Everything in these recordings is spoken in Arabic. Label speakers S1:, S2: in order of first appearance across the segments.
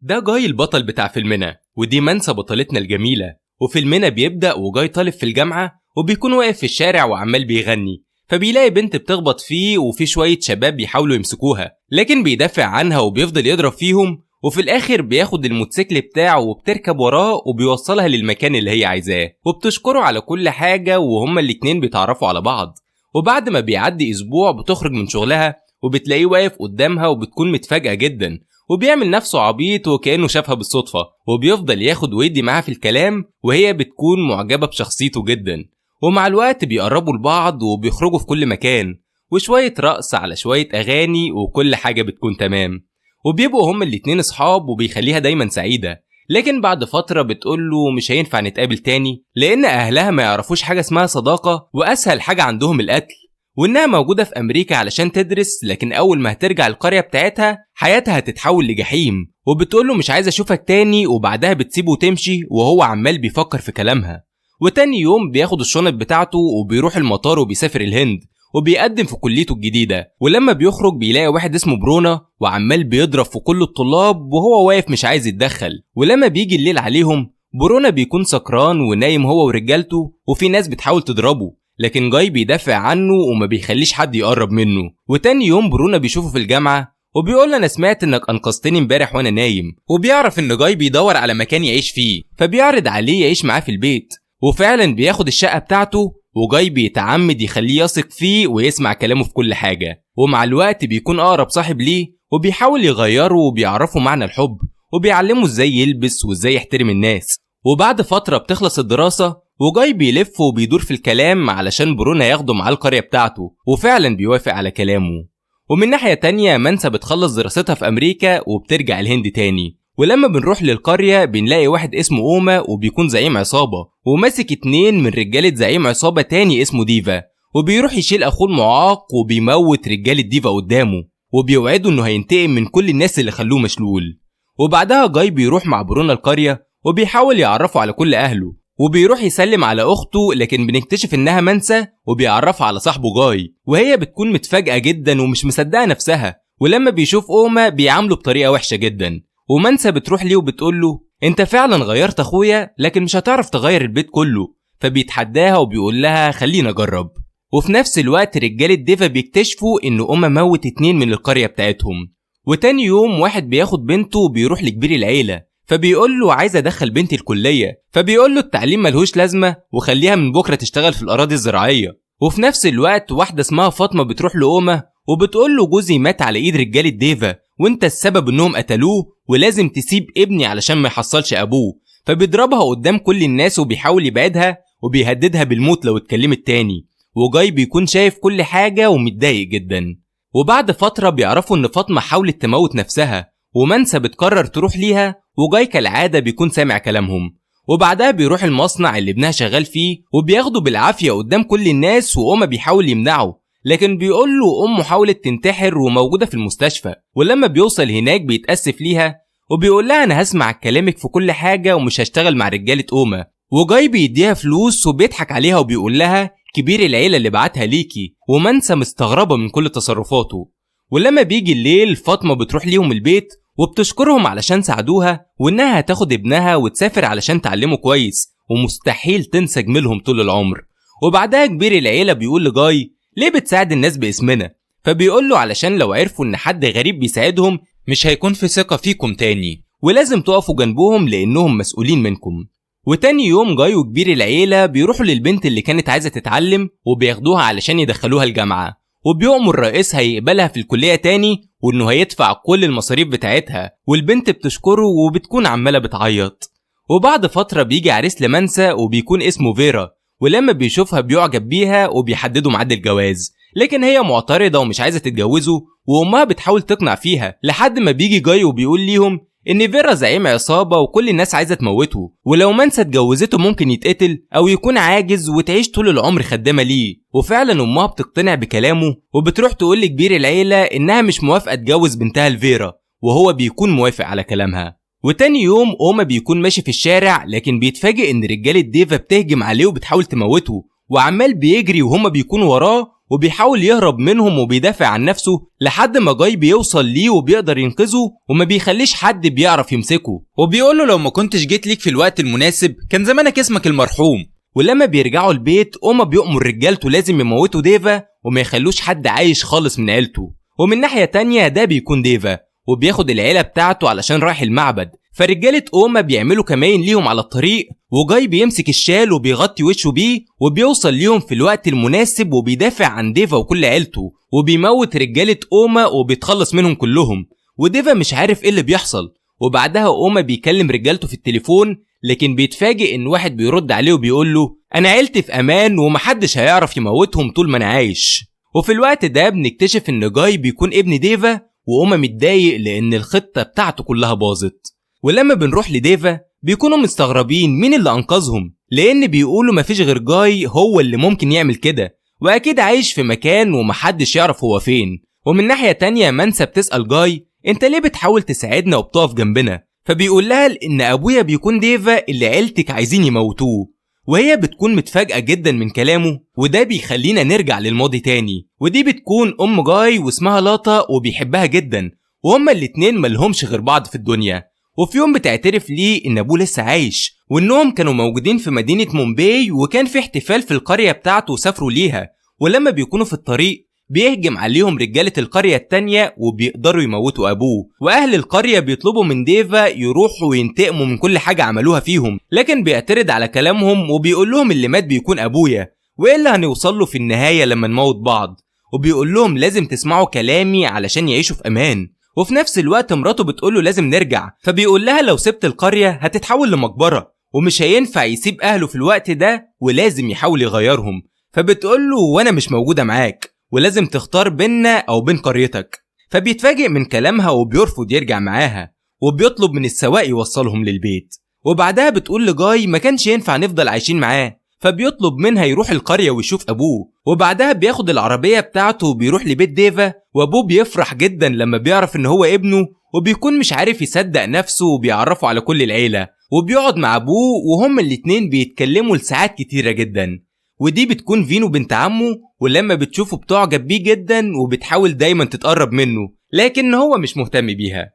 S1: ده جاي البطل بتاع فيلمنا، ودي منسى بطلتنا الجميلة. وفيلمنا بيبدأ وجاي طالب في الجامعة وبيكون واقف في الشارع وعمال بيغني، فبيلاقي بنت بتخبط فيه وفي شوية شباب بيحاولوا يمسكوها، لكن بيدافع عنها وبيفضل يضرب فيهم، وفي الآخر بياخد الموتوسيكل بتاعه وبتركب وراه وبيوصلها للمكان اللي هي عايزاه، وبتشكره على كل حاجة وهما الاتنين بيتعرفوا على بعض. وبعد ما بيعدي أسبوع بتخرج من شغلها وبتلاقيه واقف قدامها وبتكون متفاجئة جدا، وبيعمل نفسه عبيط وكأنه شافها بالصدفة، وبيفضل ياخد ويدي معاها في الكلام وهي بتكون معجبة بشخصيته جدا. ومع الوقت بيقربوا لبعض وبيخرجوا في كل مكان، وشوية رقص على شوية أغاني وكل حاجة بتكون تمام، وبيبقوا هما الاتنين اصحاب وبيخليها دايما سعيدة. لكن بعد فترة بتقوله مش هينفع نتقابل تاني لأن أهلها ما يعرفوش حاجة اسمها صداقة، وأسهل حاجة عندهم القتل، وإنها موجودة في أمريكا علشان تدرس، لكن أول ما هترجع القرية بتاعتها حياتها هتتحول لجحيم. وبتقوله مش عايزة أشوفك تاني، وبعدها بتسيبه وتمشي وهو عمال بيفكر في كلامها. وتاني يوم بياخد الشنط بتاعته وبيروح المطار وبيسافر الهند، وبيقدم في كليته الجديدة. ولما بيخرج بيلاقي واحد اسمه برونا وعمال بيضرب في كل الطلاب وهو واقف مش عايز يتدخل. ولما بيجي الليل عليهم برونا بيكون سكران ونايم هو ورجالته، وفي ناس بتحاول تضربه، لكن جاي بيدافع عنه وما بيخليش حد يقرب منه. وتاني يوم برونا بيشوفه في الجامعة وبيقول انا سمعت انك انقذتني امبارح وانا نايم، وبيعرف ان جاي بيدور على مكان يعيش فيه، فبيعرض عليه يعيش معاه في البيت. وفعلا بياخد الشقة بتاعته، وجاي بيتعمد يخليه يثق فيه ويسمع كلامه في كل حاجة، ومع الوقت بيكون أقرب صاحب ليه وبيحاول يغيره وبيعرفه معنى الحب، وبيعلمه ازاي يلبس وازاي يحترم الناس. وبعد فترة بتخلص الدراسة وجاي بيلف وبيدور في الكلام علشان برونا ياخده معاه القرية بتاعته، وفعلا بيوافق على كلامه. ومن ناحية تانية منسى بتخلص دراستها في أمريكا وبترجع الهند تاني. ولما بنروح للقرية بنلاقي واحد اسمه أوما وبيكون زعيم عصابة، وماسك 2 من رجالة زعيم عصابة تاني اسمه ديفا، وبيروح يشيل أخوه المعاق وبيموت رجالة ديفا قدامه، وبيوعده إنه هينتقم من كل الناس اللي خلوه مشلول. وبعدها جاي بيروح مع برونا القرية وبيحاول يعرفه على كل أهله، وبيروح يسلم على أخته، لكن بنكتشف إنها منسى، وبيعرفها على صاحبه جاي، وهي بتكون متفاجئة جدا ومش مصدقة نفسها. ولما بيشوف أوما بيعامله بطريقة وحشة جدا، ومنسى بتروح ليه وبتقوله انت فعلا غيرت اخويا لكن مش هتعرف تغير البيت كله، فبيتحداها وبيقول لها خلينا اجرب. وفي نفس الوقت رجالة ديفا بيكتشفوا ان أوما موت 2 من القرية بتاعتهم. وتاني يوم واحد بياخد بنته وبيروح لكبير العيلة، فبيقول له عايز ادخل بنتي الكلية، فبيقول له التعليم ملهوش لازمة وخليها من بكرة تشتغل في الأراضي الزراعية. وفي نفس الوقت واحدة اسمها فاطمة بتروح لأوما وبتقول له جوزي مات على ايد رجالة ديفا وانت السبب انهم قتلوه، ولازم تسيب ابني علشان ما يحصلش ابوه. فبيضربها قدام كل الناس وبيحاول يبعدها وبيهددها بالموت لو اتكلمت تاني. وجاي بيكون شايف كل حاجة ومتضايق جدا. وبعد فترة بيعرفوا ان فاطمة حاولت تموت نفسها، ومنسى بتقرر تروح ليها، وجاي كالعادة بيكون سامع كلامهم. وبعدها بيروح المصنع اللي ابنها شغال فيه وبياخده بالعافية قدام كل الناس، وأمه بيحاول يمنعه، لكن بيقول له أمه حاولت تنتحر وموجودة في المستشفى. ولما بيوصل هناك بيتأسف ليها وبيقول لها أنا هسمع كلامك في كل حاجة ومش هشتغل مع رجالة أمه. وجاي بيديها فلوس وبيضحك عليها وبيقول لها كبير العيلة اللي بعتها ليكي، ومنسى مستغربة من كل تصرفاته. ولما بيجي الليل فاطمة بتروح ليهم البيت وبتشكرهم علشان ساعدوها، وإنها هتاخد ابنها وتسافر علشان تعلمه كويس ومستحيل تنسى جميلهم طول العمر. وبعدها كبير العيلة بيقول لجاي ليه بتساعد الناس باسمنا؟ فبيقول له علشان لو عرفوا ان حد غريب بيساعدهم مش هيكون في ثقة فيكم تاني، ولازم تقفوا جنبهم لانهم مسؤولين منكم. وتاني يوم جاي وكبير العيلة بيروحوا للبنت اللي كانت عايزة تتعلم وبياخدوها علشان يدخلوها الجامعة، وبيؤمر رئيسها يقبلها في الكلية تاني وانه هيدفع كل المصاريف بتاعتها. والبنت بتشكره وبتكون عمالة بتعيط. وبعد فترة بيجي عريس لمنسى وبيكون اسمه فيرا، ولما بيشوفها بيعجب بيها وبيحددوا ميعاد الجواز، لكن هي معترضة ومش عايزة تتجوزه، وأمها بتحاول تقنع فيها لحد ما بيجي جاي وبيقول ليهم إن فيرا زعيم عصابة وكل الناس عايزة تموته، ولو منسى اتجوزته ممكن يتقتل أو يكون عاجز وتعيش طول العمر خدامة ليه. وفعلا أمها بتقتنع بكلامه وبتروح تقول لكبير العيلة إنها مش موافقة تجوز بنتها لفيرا، وهو بيكون موافق على كلامها. وتاني يوم أوما بيكون ماشي في الشارع، لكن بيتفاجئ إن رجالة ديفا بتهجم عليه وبتحاول تموته، وعمال بيجري وهما بيكونوا وراه وبيحاول يهرب منهم وبيدافع عن نفسه لحد ما جاي بيوصل ليه وبيقدر ينقذه وما بيخليش حد بيعرف يمسكه، وبيقوله لو ما كنتش جيت ليك في الوقت المناسب كان زمانك اسمك المرحوم. ولما بيرجعوا البيت اوما بيؤمر رجالته لازم يموتوا ديفا وما يخلوش حد عايش خالص من عيلته. ومن ناحية تانية ده بيكون ديفا وبياخد العيلة بتاعته علشان رايح المعبد، فرجالة اوما بيعملوا كمائن ليهم على الطريق، وجاي بيمسك الشال وبيغطي وشه بيه وبيوصل ليهم في الوقت المناسب وبيدافع عن ديفا وكل عيلته وبيموت رجالة اوما وبيتخلص منهم كلهم. وديفا مش عارف ايه اللي بيحصل، وبعدها اوما بيكلم رجالته في التليفون، لكن بيتفاجئ ان واحد بيرد عليه وبيقول له انا عيلتي في امان ومحدش هيعرف يموتهم طول ما انا عايش. وفي الوقت ده بنكتشف ان جاي بيكون ابن ديفا، واوما متضايق لان الخطة بتاعته كلها باظت. ولما بنروح لديفا بيكونوا مستغربين مين اللي انقذهم، لان بيقولوا مفيش غير جاي هو اللي ممكن يعمل كده، واكيد عايش في مكان ومحدش يعرف هو فين. ومن ناحية تانية مانسا بتسأل جاي انت ليه بتحاول تساعدنا وبتقف جنبنا، فبيقول لها ان ابويا بيكون ديفا اللي عيلتك عايزين يموتوه. وهي بتكون متفاجئة جدا من كلامه، وده بيخلينا نرجع للماضي تاني. ودي بتكون ام جاي واسمها لاتا وبيحبها جدا، وهما الاتنين ملهمش غير بعض في الدنيا. وفي يوم بتعترف ليه ان ابوه لسه عايش، وانهم كانوا موجودين في مدينة مومباي وكان في احتفال في القرية بتاعته وسافروا ليها. ولما بيكونوا في الطريق بيهجم عليهم رجالة القرية التانية وبيقدروا يموتوا أبوه، وأهل القرية بيطلبوا من ديفا يروحوا وينتقموا من كل حاجة عملوها فيهم، لكن بيعترض على كلامهم وبيقول لهم اللي مات بيكون أبويا، وإلا هنوصل له في النهاية لما نموت بعض. وبيقول لهم لازم تسمعوا كلامي علشان يعيشوا في أمان. وفي نفس الوقت مراته بتقول له لازم نرجع، فبيقول لها لو سبت القرية هتتحول لمقبرة ومش هينفع يسيب أهله في الوقت ده ولازم يحاول يغيرهم. فبتقول له وأنا مش موجودة معاك ولازم تختار بيننا أو بين قريتك. فبيتفاجئ من كلامها وبيرفض يرجع معاها، وبيطلب من السواق يوصلهم للبيت. وبعدها بتقول لجاي ما كانش ينفع نفضل عايشين معاه، فبيطلب منها يروح القرية ويشوف أبوه. وبعدها بياخد العربية بتاعته وبيروح لبيت ديفا، وأبوه بيفرح جدا لما بيعرف إن هو ابنه، وبيكون مش عارف يصدق نفسه وبيعرفه على كل العيلة. وبيقعد مع أبوه وهم الاتنين بيتكلموا لساعات كتيرة جدا. ودي بتكون فينو بنت عمه، ولما بتشوفه بتعجب بيه جدا وبتحاول دايما تتقرب منه، لكن هو مش مهتم بيها.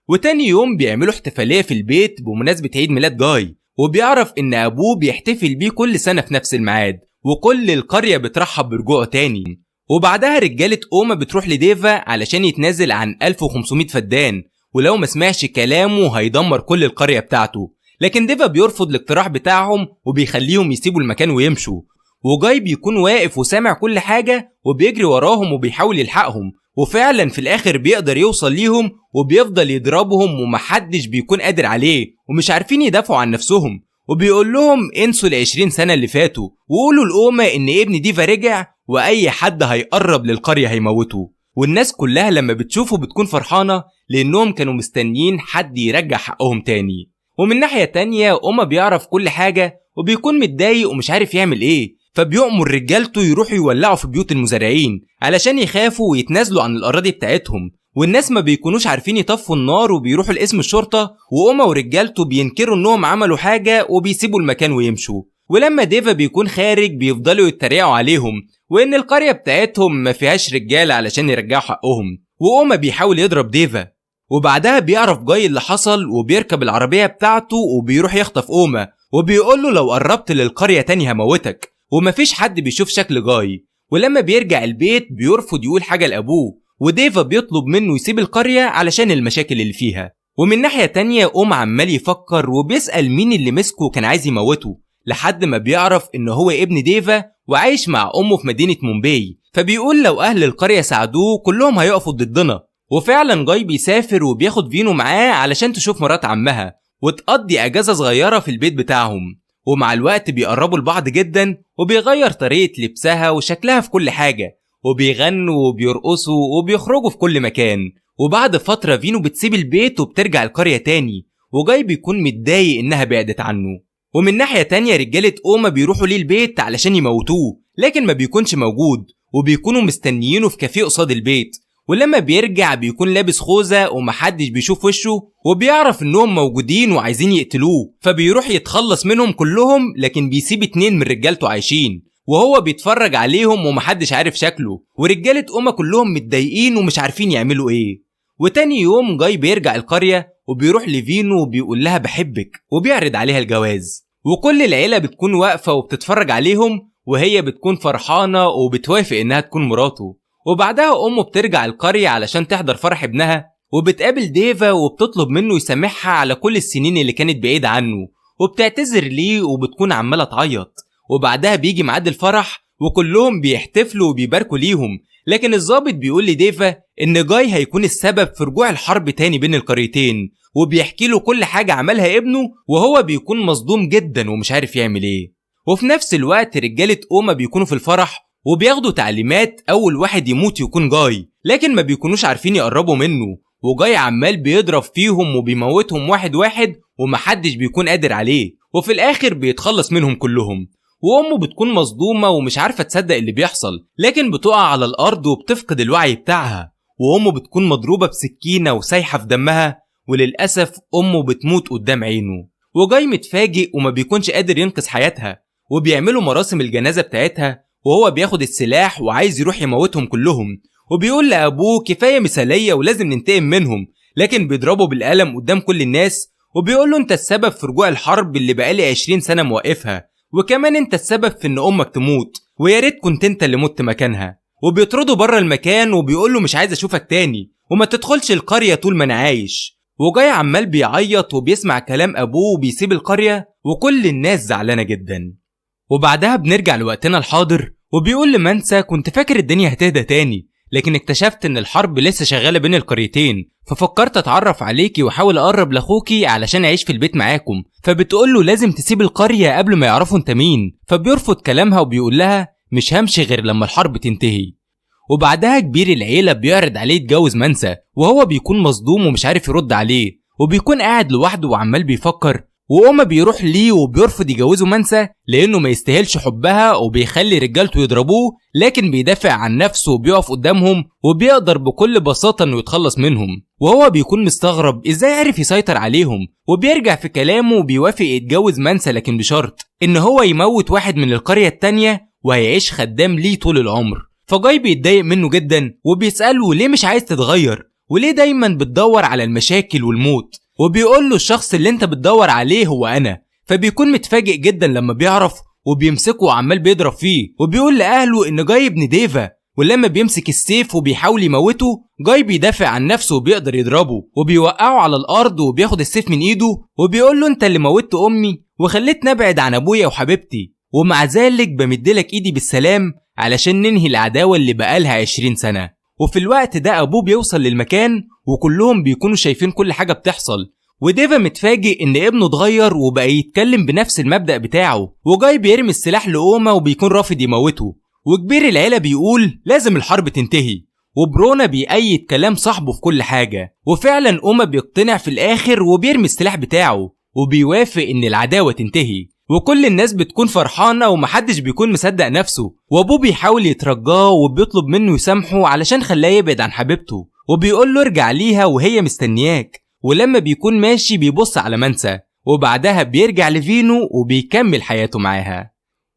S1: وتاني يوم بيعملوا احتفالية في البيت بمناسبة عيد ميلاد جاي، وبيعرف ان ابوه بيحتفل بيه كل سنة في نفس الميعاد، وكل القرية بترحب برجوعه تاني. وبعدها رجالة اوما بتروح لديفا علشان يتنازل عن 1500 فدان، ولو ما سمعش كلامه هيدمر كل القرية بتاعته. لكن ديفا بيرفض الاقتراح بتاعهم وبيخليهم يسيبوا المكان ويمشوا. وجاي بيكون واقف وسامع كل حاجة وبيجري وراهم وبيحاول يلحقهم، وفعلا في الاخر بيقدر يوصل ليهم وبيفضل يضربهم ومحدش بيكون قادر عليه ومش عارفين يدافعوا عن نفسهم. وبيقول لهم انسوا ال20 سنة اللي فاتوا وقولوا لأوما ان ابن ديفا رجع واي حد هيقرب للقرية هيموته. والناس كلها لما بتشوفه بتكون فرحانة لانهم كانوا مستنيين حد يرجع حقهم تاني. ومن ناحية تانية اوما بيعرف كل حاجة وبيكون متضايق ومش عارف يعمل ايه، فبيؤمر رجالته يروحوا يولعوا في بيوت المزارعين علشان يخافوا ويتنازلوا عن الأراضي بتاعتهم. والناس ما بيكونوش عارفين يطفوا النار وبيروحوا لاسم الشرطة، وأوما ورجالته بينكروا انهم عملوا حاجة وبيسيبوا المكان ويمشوا. ولما ديفا بيكون خارج بيفضلوا يتريقوا عليهم وان القرية بتاعتهم ما فيهاش رجالة علشان يرجعوا حقهم، وأوما بيحاول يضرب ديفا. وبعدها بيعرف جاي اللي حصل وبيركب العربية بتاعته وبيروح يخطف أوما، وبيقول له لو قربت للقرية تاني هموتك. ومفيش حد بيشوف شكل جاي. ولما بيرجع البيت بيرفض يقول حاجة لأبوه، وديفا بيطلب منه يسيب القرية علشان المشاكل اللي فيها. ومن ناحية تانية أوما عمال يفكر وبيسأل مين اللي مسكه وكان عايز يموته، لحد ما بيعرف إن هو ابن ديفا وعايش مع أمه في مدينة مومباي. فبيقول لو أهل القرية ساعدوه كلهم هيقفوا ضدنا. وفعلا جاي بيسافر وبياخد فينو معاه علشان تشوف مرات عمها وتقضي أجازة صغيرة في البيت بتاعهم. ومع الوقت بيقربوا لبعض جدا وبيغير طريقة لبسها وشكلها في كل حاجة، وبيغنوا وبيرقصوا وبيخرجوا في كل مكان. وبعد فترة فينو بتسيب البيت وبترجع القرية تاني، وجاي بيكون متضايق انها بعدت عنه. ومن ناحية تانية رجالة أوما بيروحوا ليه البيت علشان يموتوه، لكن ما بيكونش موجود وبيكونوا مستنيينه في كافيه قصاد البيت. ولما بيرجع بيكون لابس خوذة ومحدش بيشوف وشه، وبيعرف انهم موجودين وعايزين يقتلوه، فبيروح يتخلص منهم كلهم، لكن بيسيب 2 من رجالته عايشين. وهو بيتفرج عليهم ومحدش عارف شكله، ورجالة أوما كلهم متضايقين ومش عارفين يعملوا ايه. وتاني يوم جاي بيرجع القرية وبيروح لفينو وبيقول لها بحبك وبيعرض عليها الجواز، وكل العيلة بتكون واقفة وبتتفرج عليهم، وهي بتكون فرحانة وبتوافق انها تكون مراته. وبعدها أمه بترجع القرية علشان تحضر فرح ابنها، وبتقابل ديفا وبتطلب منه يسامحها على كل السنين اللي كانت بعيدة عنه، وبتعتذر ليه وبتكون عمالة تعيط. وبعدها بيجي ميعاد الفرح وكلهم بيحتفلوا وبيباركوا ليهم، لكن الضابط بيقول لديفا ان جاي هيكون السبب في رجوع الحرب تاني بين القريتين، وبيحكي له كل حاجة عملها ابنه، وهو بيكون مصدوم جدا ومش عارف يعمل ايه. وفي نفس الوقت رجالة أوما بيكونوا في الفرح وبياخدوا تعليمات اول واحد يموت يكون جاي، لكن ما بيكونوش عارفين يقربوا منه، وجاي عمال بيضرب فيهم وبيموتهم واحد واحد ومحدش بيكون قادر عليه، وفي الاخر بيتخلص منهم كلهم. وامه بتكون مصدومة ومش عارفة تصدق اللي بيحصل، لكن بتقع على الارض وبتفقد الوعي بتاعها، وامه بتكون مضروبة بسكينة وسايحة في دمها، وللأسف امه بتموت قدام عينه. وجاي متفاجئ وما بيكونش قادر ينقذ حياتها، وبيعملوا مراسم الجنازة بتاعتها، وهو بياخد السلاح وعايز يروح يموتهم كلهم، وبيقول لأبوه كفاية مثالية ولازم ننتقم منهم، لكن بيضربه بالقلم قدام كل الناس، وبيقول له انت السبب في رجوع الحرب اللي بقالي 20 سنة موقفها، وكمان انت السبب في ان امك تموت، ويا ريت كنت انت اللي مت مكانها. وبيطرده بره المكان وبيقول له مش عايز اشوفك تاني وما تدخلش القرية طول ما انا عايش. وجاي عمال بيعيط وبيسمع كلام ابوه وبيسيب القرية، وكل الناس زعلانة جدا. وبعدها بنرجع لوقتنا الحاضر، وبيقول لمانسا كنت فاكر الدنيا هتهدى تاني، لكن اكتشفت ان الحرب لسه شغالة بين القريتين، ففكرت اتعرف عليكي واحاول اقرب لاخوكي علشان اعيش في البيت معاكم. فبتقول له لازم تسيب القرية قبل ما يعرفوا انت مين، فبيرفض كلامها وبيقول لها مش همشي غير لما الحرب تنتهي. وبعدها كبير العيلة بيعرض عليه يتجوز مانسا، وهو بيكون مصدوم ومش عارف يرد عليه، وبيكون قاعد لوحده وعمال بيفكر. وأما بيروح ليه وبيرفض يجوزه مانسا لأنه ما يستاهلش حبها، وبيخلي رجالته يضربوه، لكن بيدافع عن نفسه وبيقف قدامهم وبيقدر بكل بساطة انه يتخلص منهم. وهو بيكون مستغرب ازاي عرف يسيطر عليهم، وبيرجع في كلامه وبيوافق يتجوز مانسا، لكن بشرط ان هو يموت واحد من القرية التانية وهيعيش خدام ليه طول العمر. فجاي بيتضايق منه جدا وبيسأله ليه مش عايز تتغير، وليه دايما بتدور على المشاكل والموت، وبيقول له الشخص اللي انت بتدور عليه هو انا. فبيكون متفاجئ جدا لما بيعرف، وبيمسكه وعمال بيضرب فيه، وبيقول لأهله ان جاي ابن ديفا، ولما بيمسك السيف وبيحاول يموته جاي بيدافع عن نفسه وبيقدر يضربه، وبيوقعه على الارض وبياخد السيف من ايده، وبيقول له انت اللي موتت امي وخليتني ابعد عن ابويا وحبيبتي، ومع ذلك بمدلك ايدي بالسلام علشان ننهي العداوة اللي بقالها 20 سنة. وفي الوقت ده ابوه بيوصل للمكان وكلهم بيكونوا شايفين كل حاجة بتحصل، وديفا متفاجئ ان ابنه اتغير وبقى يتكلم بنفس المبدأ بتاعه. وجاي بيرمي السلاح لأوما وبيكون رافض يموته، وكبير العيلة بيقول لازم الحرب تنتهي، وبرونا بيأيد كلام صاحبه في كل حاجة. وفعلا أوما بيقتنع في الآخر وبيرمي السلاح بتاعه وبيوافق ان العداوة تنتهي، وكل الناس بتكون فرحانة ومحدش بيكون مصدق نفسه. وابوه بيحاول يترجاه وبيطلب منه يسامحه علشان خلاه يبعد عن حبيبته، وبيقول له ارجع ليها وهي مستنياك. ولما بيكون ماشي بيبص على مانسا، وبعدها بيرجع لفينو وبيكمل حياته معاها.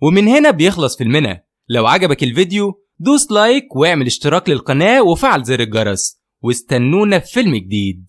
S1: ومن هنا بيخلص فيلمنا. لو عجبك الفيديو دوس لايك واعمل اشتراك للقناة وفعل زر الجرس، واستنونا في فيلم جديد.